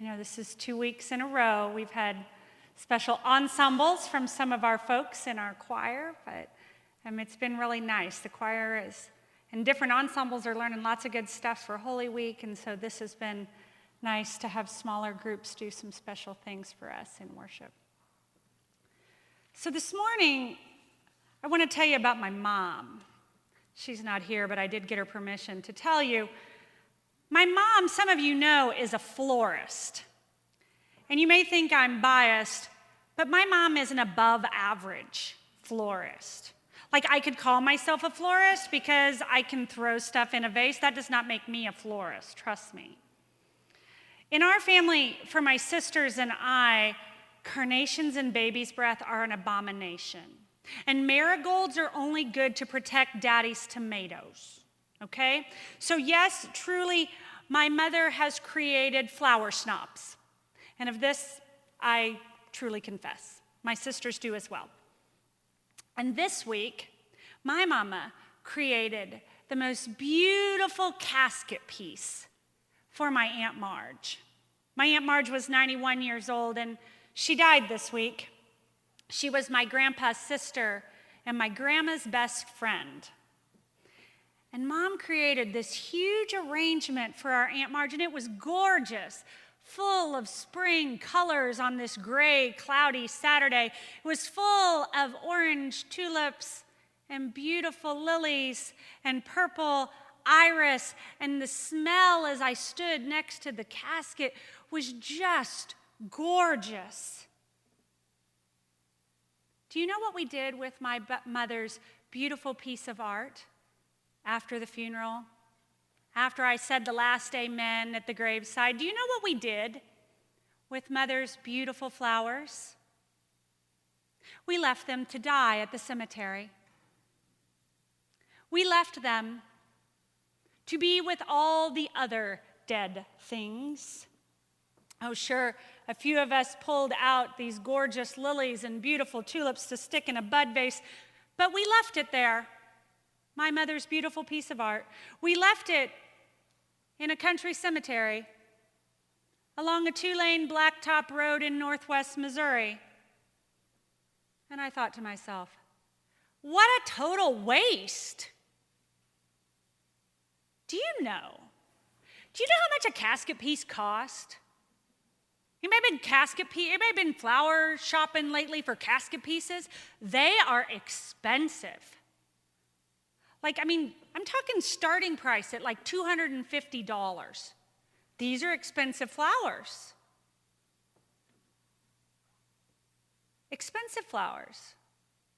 This is 2 weeks in a row. We've had special ensembles from some of our folks in our choir, but it's been really nice. The choir and different ensembles are learning lots of good stuff for Holy Week, and so this has been nice to have smaller groups do some special things for us in worship. So this morning, I want to tell you about my mom. She's not here, but I did get her permission to tell you. My mom, some of you know, is a florist. And you may think I'm biased, but my mom is an above average florist. Like, I could call myself a florist because I can throw stuff in a vase. That does not make me a florist, trust me. In our family, for my sisters and I, carnations and baby's breath are an abomination. And marigolds are only good to protect daddy's tomatoes, okay? So yes, truly, my mother has created flower snobs. And of this, I truly confess. My sisters do as well. And this week, my mama created the most beautiful casket piece for my Aunt Marge. My Aunt Marge was 91 years old, and she died this week. She was my grandpa's sister and my grandma's best friend. And Mom created this huge arrangement for our Aunt Marge, and it was gorgeous, full of spring colors on this gray, cloudy Saturday. It was full of orange tulips and beautiful lilies and purple iris, and the smell as I stood next to the casket was just gorgeous. Do you know what we did with my mother's beautiful piece of art after the funeral? After I said the last amen at the graveside, do you know what we did with Mother's beautiful flowers? We left them to die at the cemetery. We left them to be with all the other dead things. Oh, sure, a few of us pulled out these gorgeous lilies and beautiful tulips to stick in a bud vase, but we left it there. My mother's beautiful piece of art. We left it in a country cemetery along a 2-lane blacktop road in northwest Missouri. And I thought to myself, what a total waste. Do you know how much a casket piece cost? You may have been flower shopping lately for casket pieces. They are expensive. I'm talking starting price at like $250. These are expensive flowers. Expensive flowers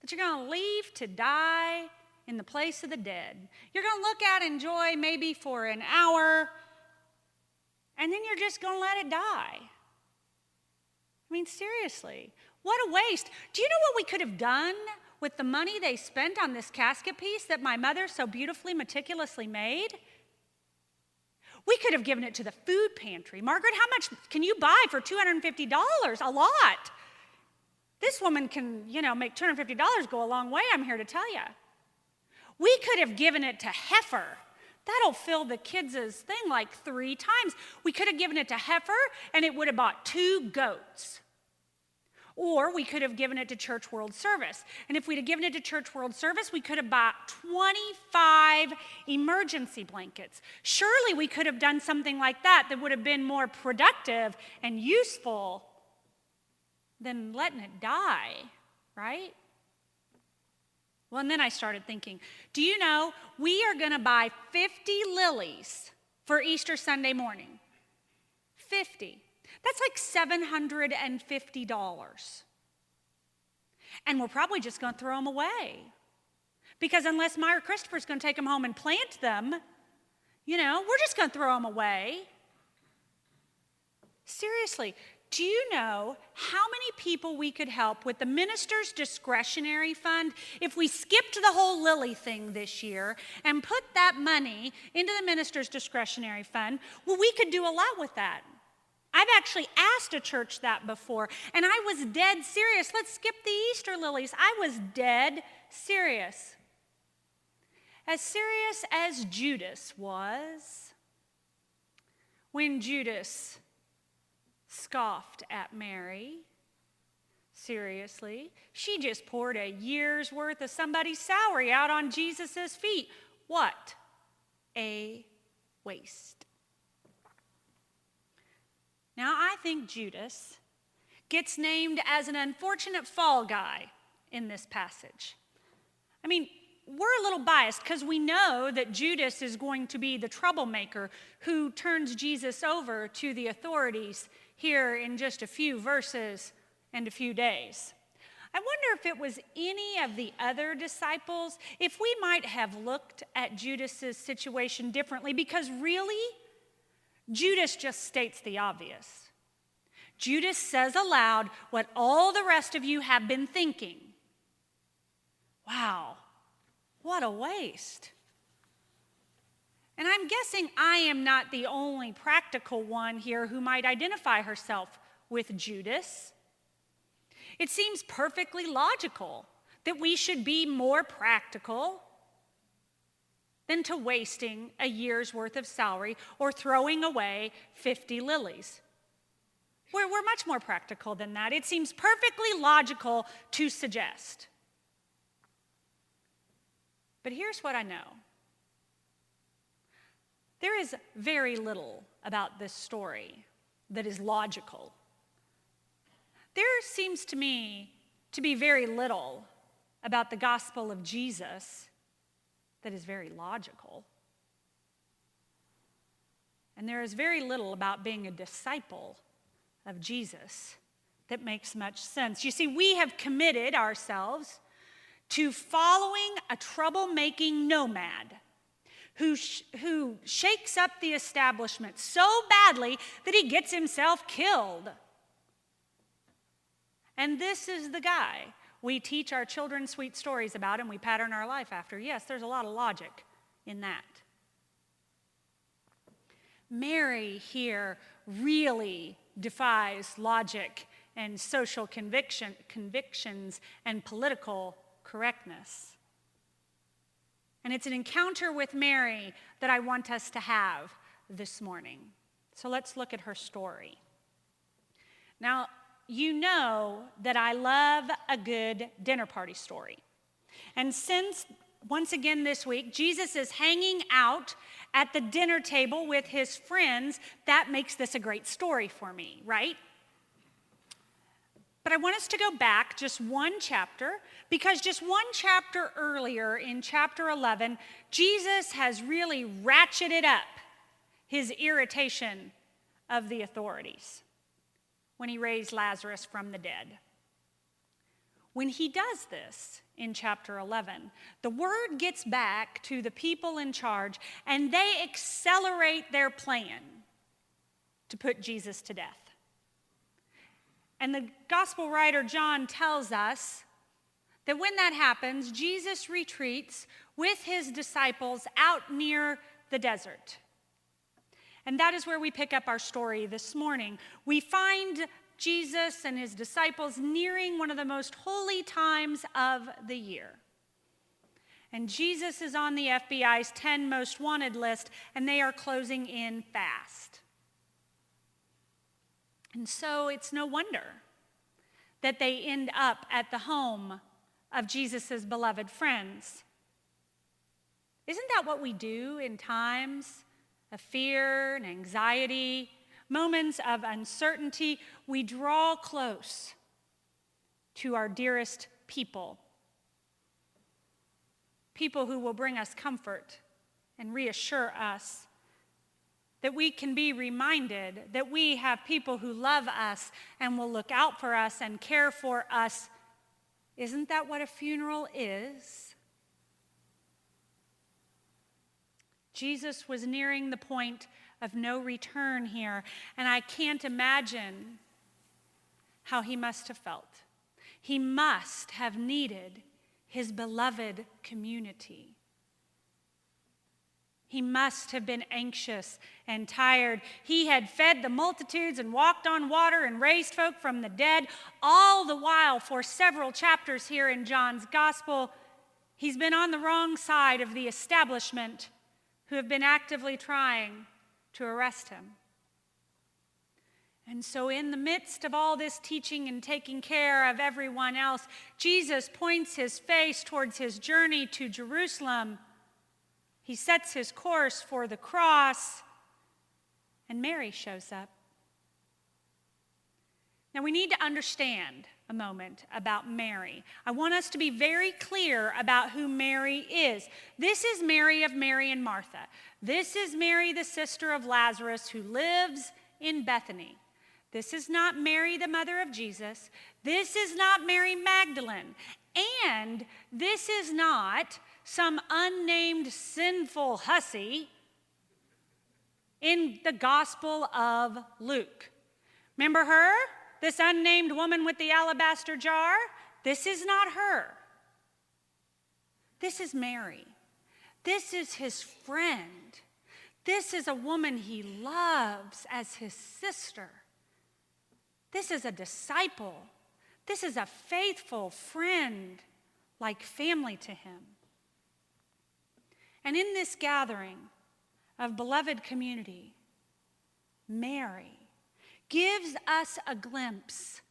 that you're going to leave to die in the place of the dead. You're going to look at, enjoy maybe for an hour, and then you're just going to let it die. Seriously, what a waste. Do you know what we could have done with the money they spent on this casket piece that my mother so beautifully, meticulously made? We could have given it to the food pantry. Margaret, how much can you buy for $250? A lot. This woman can, make $250 go a long way, I'm here to tell you. We could have given it to Heifer. That'll fill the kids' thing like 3 times. We could have given it to Heifer, and it would have bought 2 goats. Or we could have given it to Church World Service. And if we'd have given it to Church World Service, we could have bought 25 emergency blankets. Surely we could have done something like that would have been more productive and useful than letting it die, right? Well, and then I started thinking, do you know, we are going to buy 50 lilies for Easter Sunday morning. 50. That's like $750. And we're probably just going to throw them away. Because unless Myra Christopher's going to take them home and plant them, we're just going to throw them away. Seriously, do you know how many people we could help with the minister's discretionary fund if we skipped the whole lily thing this year and put that money into the minister's discretionary fund? Well, we could do a lot with that. I've actually asked a church that before, and I was dead serious. Let's skip the Easter lilies. I was dead serious. As serious as Judas was when Judas scoffed at Mary. Seriously, she just poured a year's worth of somebody's salary out on Jesus' feet. What a waste. Now, I think Judas gets named as an unfortunate fall guy in this passage. I mean, we're a little biased because we know that Judas is going to be the troublemaker who turns Jesus over to the authorities here in just a few verses and a few days. I wonder if it was any of the other disciples, if we might have looked at Judas's situation differently, because really, Judas just states the obvious. Judas says aloud what all the rest of you have been thinking. Wow, what a waste. And I'm guessing I am not the only practical one here who might identify herself with Judas. It seems perfectly logical that we should be more practical than to wasting a year's worth of salary or throwing away 50 lilies. We're much more practical than that. It seems perfectly logical to suggest. But here's what I know. There is very little about this story that is logical. There seems to me to be very little about the gospel of Jesus that is very logical. And there is very little about being a disciple of Jesus that makes much sense. You see, we have committed ourselves to following a troublemaking nomad who shakes up the establishment so badly that he gets himself killed. And this is the guy we teach our children sweet stories about and we pattern our life after. Yes, there's a lot of logic in that. Mary here really defies logic and social convictions and political correctness. And it's an encounter with Mary that I want us to have this morning. So let's look at her story. Now, you know that I love a good dinner party story. And since, once again this week, Jesus is hanging out at the dinner table with his friends, that makes this a great story for me, right? But I want us to go back just one chapter, because just one chapter earlier in chapter 11, Jesus has really ratcheted up his irritation of the authorities when he raised Lazarus from the dead. When he does this in chapter 11, the word gets back to the people in charge, and they accelerate their plan to put Jesus to death. And the gospel writer John tells us that when that happens, Jesus retreats with his disciples out near the desert. And that is where we pick up our story this morning. We find Jesus and his disciples nearing one of the most holy times of the year. And Jesus is on the FBI's 10 most wanted list, and they are closing in fast. And so it's no wonder that they end up at the home of Jesus' beloved friends. Isn't that what we do in times of fear and anxiety, moments of uncertainty? We draw close to our dearest people, people who will bring us comfort and reassure us, that we can be reminded that we have people who love us and will look out for us and care for us. Isn't that what a funeral is? Jesus was nearing the point of no return here, and I can't imagine how he must have felt. He must have needed his beloved community. He must have been anxious and tired. He had fed the multitudes and walked on water and raised folk from the dead. All the while, for several chapters here in John's gospel, he's been on the wrong side of the establishment who have been actively trying to arrest him. And And so in the midst of all this teaching and taking care of everyone else, Jesus points his face towards his journey to Jerusalem. He sets his course for the cross, and Mary shows up. Now we need to understand a moment about Mary. I want us to be very clear about who Mary is. This is Mary of Mary and Martha. This is Mary, the sister of Lazarus, who lives in Bethany. This is not Mary, the mother of Jesus. This is not Mary Magdalene. And this is not some unnamed sinful hussy in the Gospel of Luke. Remember her? This unnamed woman with the alabaster jar? This is not her. This is Mary. This is his friend. This is a woman he loves as his sister. This is a disciple. This is a faithful friend, like family to him. And in this gathering of beloved community, Mary gives us a glimpse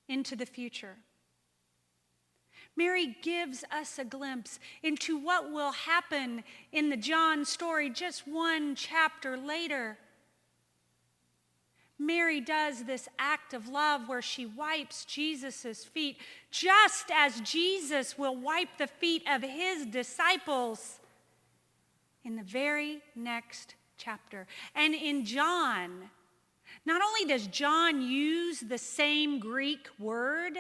into the future. Mary gives us a glimpse into what will happen in the John story just one chapter later. Mary does this act of love where she wipes Jesus' feet, just as Jesus will wipe the feet of his disciples in the very next chapter. And in John, not only does John use the same Greek word,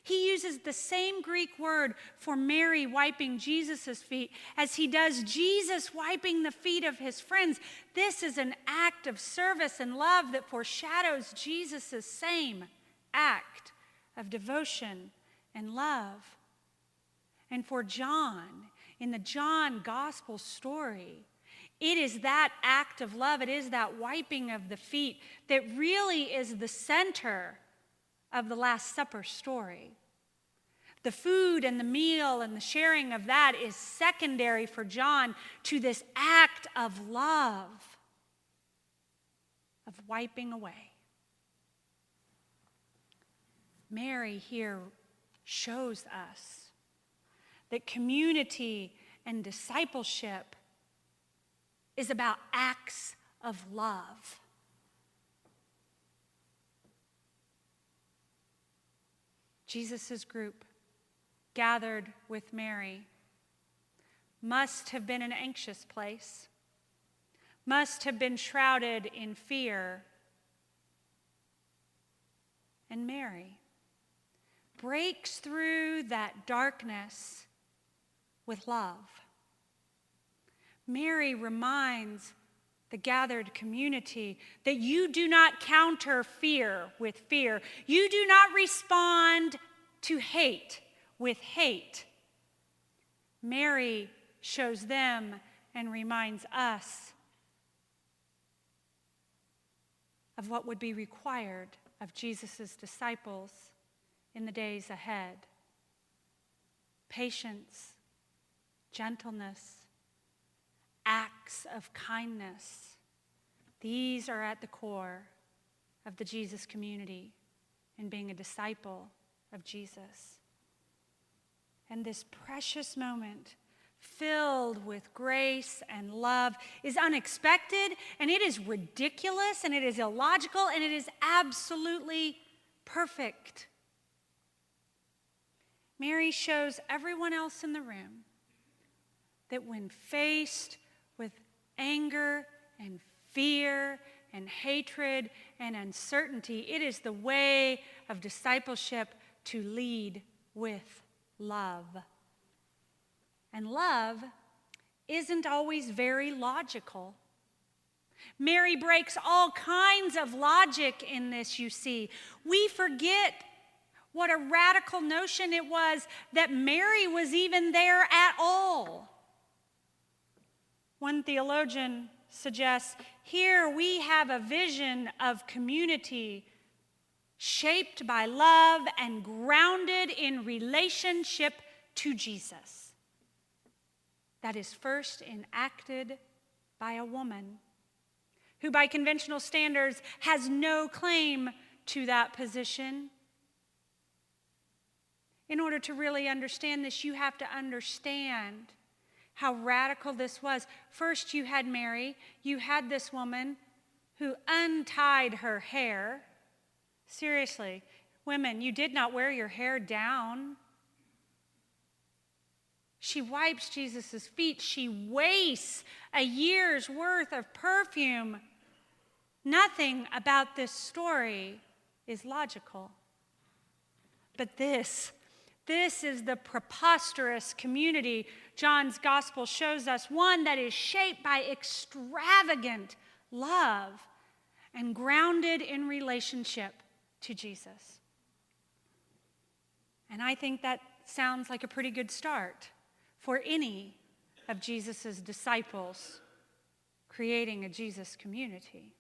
he uses the same Greek word for Mary wiping Jesus' feet as he does Jesus wiping the feet of his friends. This is an act of service and love that foreshadows Jesus' same act of devotion and love. And for John, in the John gospel story, it is that act of love, it is that wiping of the feet that really is the center of the Last Supper story. The food and the meal and the sharing of that is secondary for John to this act of love, of wiping away. Mary here shows us that community and discipleship is about acts of love. Jesus' group gathered with Mary must have been an anxious place, must have been shrouded in fear. And Mary breaks through that darkness with love. Mary reminds the gathered community that you do not counter fear with fear. You do not respond to hate with hate. Mary shows them and reminds us of what would be required of Jesus' disciples in the days ahead. Patience, gentleness, acts of kindness. These are at the core of the Jesus community and being a disciple of Jesus. And this precious moment, filled with grace and love, is unexpected, and it is ridiculous, and it is illogical, and it is absolutely perfect. Mary shows everyone else in the room that when faced with anger and fear and hatred and uncertainty, it is the way of discipleship to lead with love. And love isn't always very logical. Mary breaks all kinds of logic in this, you see. We forget what a radical notion it was that Mary was even there at all. One theologian suggests, here we have a vision of community shaped by love and grounded in relationship to Jesus. That is first enacted by a woman who by conventional standards has no claim to that position. In order to really understand this, you have to understand how radical this was. First, you had Mary. You had this woman who untied her hair. Seriously, women, you did not wear your hair down. She wipes Jesus' feet. She wastes a year's worth of perfume. Nothing about this story is logical. But this is the preposterous community John's gospel shows us, one that is shaped by extravagant love and grounded in relationship to Jesus. And I think that sounds like a pretty good start for any of Jesus' disciples creating a Jesus community.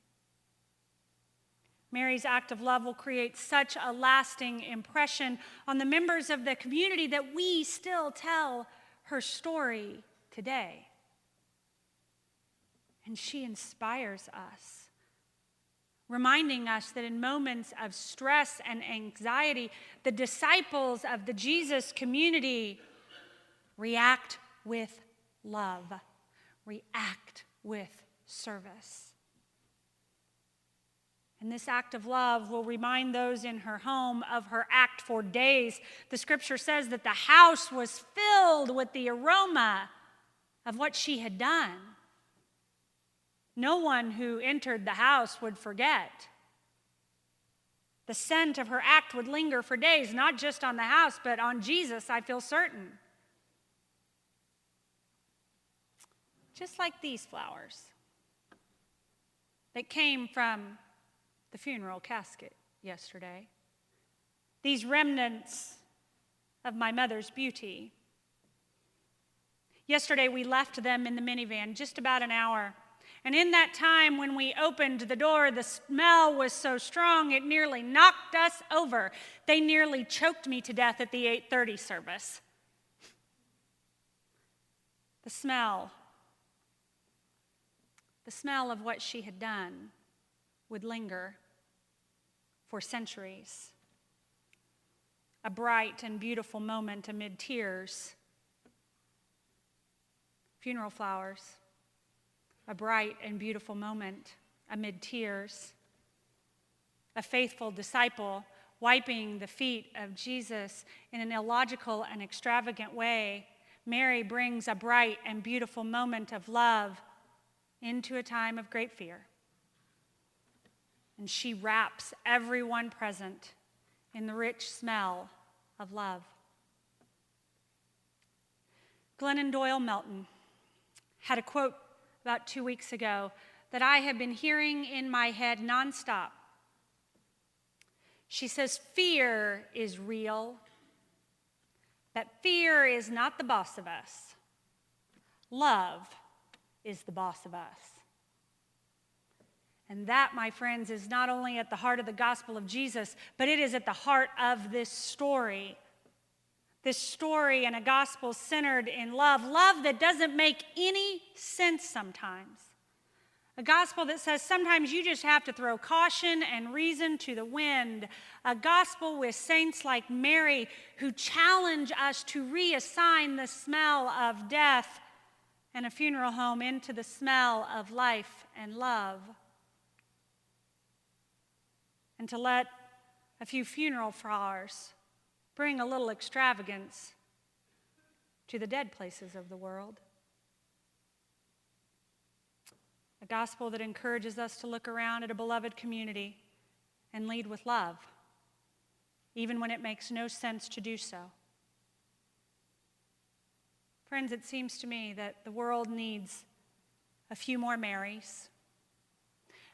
Mary's act of love will create such a lasting impression on the members of the community that we still tell her story today. And she inspires us, reminding us that in moments of stress and anxiety, the disciples of the Jesus community react with love, react with service. And this act of love will remind those in her home of her act for days. The scripture says that the house was filled with the aroma of what she had done. No one who entered the house would forget. The scent of her act would linger for days, not just on the house, but on Jesus, I feel certain. Just like these flowers that came from the funeral casket yesterday. These remnants of my mother's beauty. Yesterday we left them in the minivan, just about an hour. And in that time when we opened the door, the smell was so strong it nearly knocked us over. They nearly choked me to death at the 8:30 service. The smell of what she had done would linger for centuries. A bright and beautiful moment amid tears. Funeral flowers. A bright and beautiful moment amid tears. A faithful disciple wiping the feet of Jesus in an illogical and extravagant way. Mary brings a bright and beautiful moment of love into a time of great fear. And she wraps everyone present in the rich smell of love. Glennon Doyle Melton had a quote about 2 weeks ago that I have been hearing in my head nonstop. She says, fear is real, but fear is not the boss of us. Love is the boss of us. And that, my friends, is not only at the heart of the gospel of Jesus, but it is at the heart of this story. This story and a gospel centered in love. Love that doesn't make any sense sometimes. A gospel that says sometimes you just have to throw caution and reason to the wind. A gospel with saints like Mary who challenge us to reassign the smell of death and a funeral home into the smell of life and love. And to let a few funeral flowers bring a little extravagance to the dead places of the world. A gospel that encourages us to look around at a beloved community and lead with love, even when it makes no sense to do so. Friends, it seems to me that the world needs a few more Marys,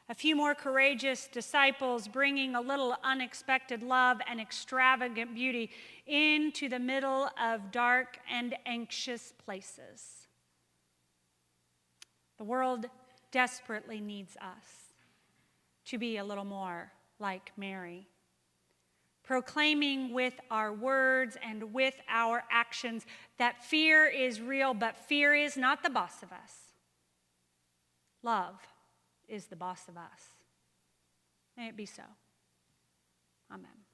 a few more courageous disciples bringing a little unexpected love and extravagant beauty into the middle of dark and anxious places. The world desperately needs us to be a little more like Mary, proclaiming with our words and with our actions that fear is real, but fear is not the boss of us. Love is the boss of us. May it be so. Amen.